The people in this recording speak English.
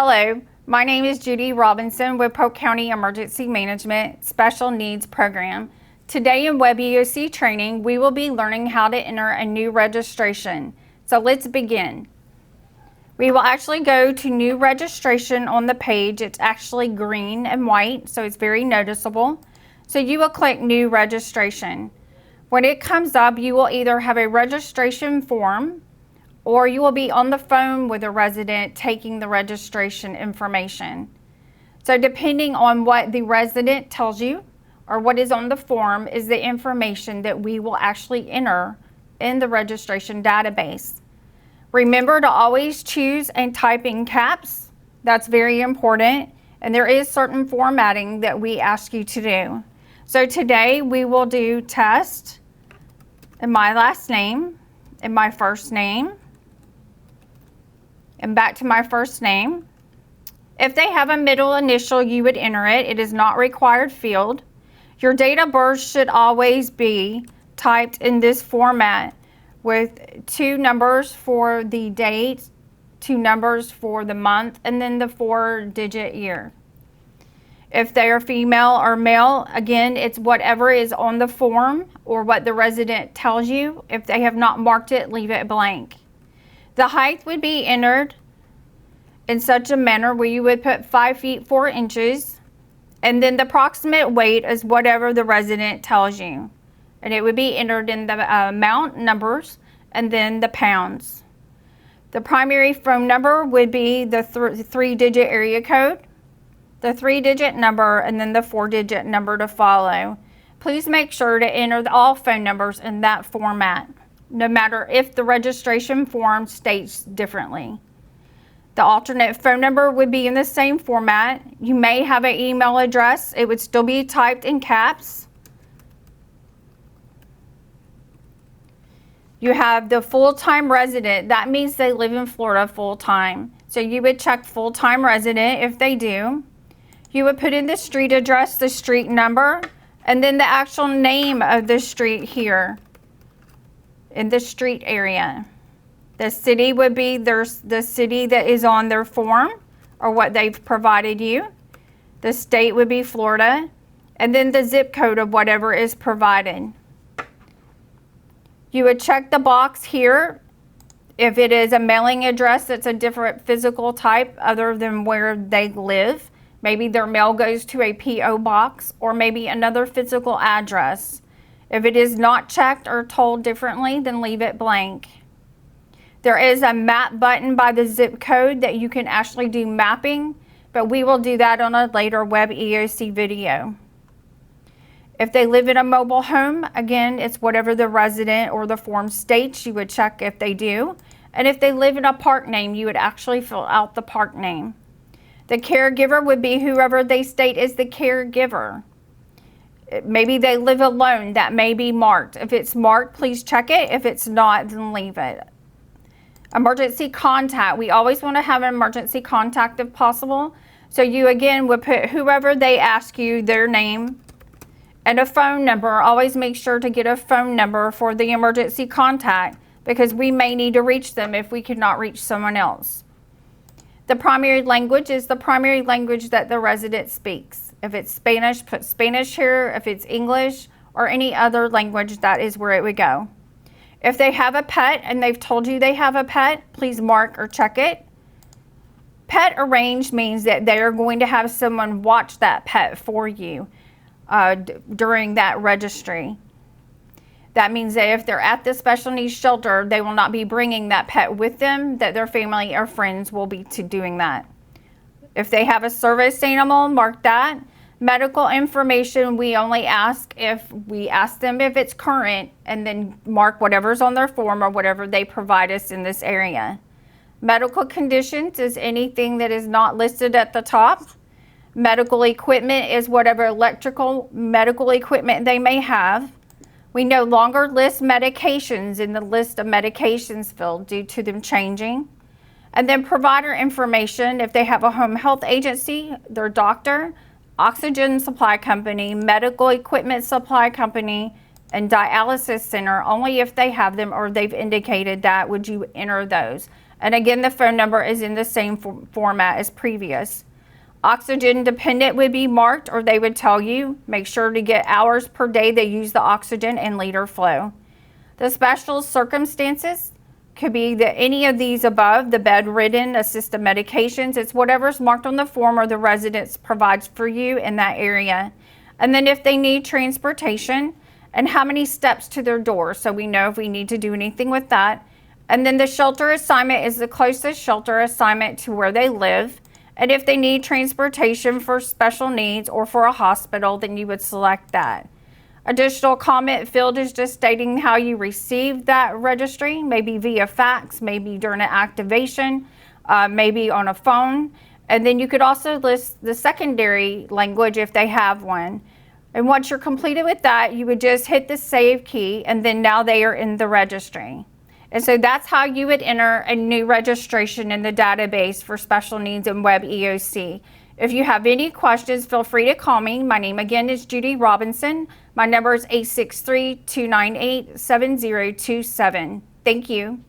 Hello, my name is Judy Robinson with Polk County Emergency Management Special Needs Program. Today in Web EOC training, we will be learning how to enter a new registration. So let's begin. We will actually go to new registration on the page. It's actually green and white, so it's very noticeable. So you will click new registration. When it comes up, you will either have a registration form or you will be on the phone with a resident taking the registration information. So depending on what the resident tells you or what is on the form is the information that we will actually enter in the registration database. Remember to always choose and type in caps. That's very important. And there is certain formatting that we ask you to do. So today we will do test and my last name and my first name and back to my first name. If they have a middle initial, you would enter it. It is not required field. Your date of birth should always be typed in this format with 2 numbers for the date, 2 numbers for the month, and then the 4-digit year. If they are female or male, again, it's whatever is on the form or what the resident tells you. If they have not marked it, leave it blank. The height would be entered in such a manner where you would put 5 feet 4 inches, and then the approximate weight is whatever the resident tells you. And it would be entered in the amount, numbers, and then the pounds. The primary phone number would be the 3-digit area code, the 3-digit number, and then the 4-digit number to follow. Please make sure to enter all phone numbers in that format, no matter if the registration form states differently. The alternate phone number would be in the same format. You may have an email address. It would still be typed in caps. You have the full-time resident. That means they live in Florida full-time. So you would check full-time resident if they do. You would put in the street address, the street number, and then the actual name of the street here in the street area. The city would be the city that is on their form or what they've provided you. The state would be Florida, and then the zip code of whatever is provided. You would check the box here if it is a mailing address that's a different physical type other than where they live. Maybe their mail goes to a P.O. box or maybe another physical address. If it is not checked or told differently, then leave it blank. There is a map button by the zip code that you can actually do mapping, but we will do that on a later Web EOC video. If they live in a mobile home, again, it's whatever the resident or the form states, you would check if they do. And if they live in a park name, you would actually fill out the park name. The caregiver would be whoever they state is the caregiver. Maybe they live alone, that may be marked. If it's marked, please check it. If it's not, then leave it. Emergency contact. We always want to have an emergency contact if possible. So you again would put whoever they ask you, their name, and a phone number. Always make sure to get a phone number for the emergency contact because we may need to reach them if we could not reach someone else. The primary language is the primary language that the resident speaks. If it's Spanish, put Spanish here. If it's English or any other language, that is where it would go. If they have a pet and they've told you they have a pet, please mark or check it. Pet arranged means that they are going to have someone watch that pet for you during that registry. That means that if they're at the special needs shelter, they will not be bringing that pet with them, that their family or friends will be doing that. If they have a service animal, mark that. Medical information, we only ask if we ask them if it's current and then mark whatever's on their form or whatever they provide us in this area. Medical conditions is anything that is not listed at the top. Medical equipment is whatever electrical medical equipment they may have. We no longer list medications in the list of medications field due to them changing. And then provider information, if they have a home health agency, their doctor, oxygen supply company, medical equipment supply company, and dialysis center, only if they have them or they've indicated that would you enter those. And again, the phone number is in the same format as previous. Oxygen dependent would be marked, or they would tell you, make sure to get hours per day they use the oxygen and liter flow. The special circumstances could be any of these above, the bedridden, assisted medications. It's whatever's marked on the form or the residence provides for you in that area. And then if they need transportation, and how many steps to their door, so we know if we need to do anything with that. And then the shelter assignment is the closest shelter assignment to where they live. And if they need transportation for special needs or for a hospital, then you would select that. Additional comment field is just stating how you received that registry, maybe via fax, maybe during an activation, maybe on a phone. And then you could also list the secondary language if they have one. And once you're completed with that, you would just hit the save key, and then now they are in the registry. And so that's how you would enter a new registration in the database for special needs and web EOC. If you have any questions, feel free to call me. My name again is Judy Robinson. My number is 863-298-7027. Thank you.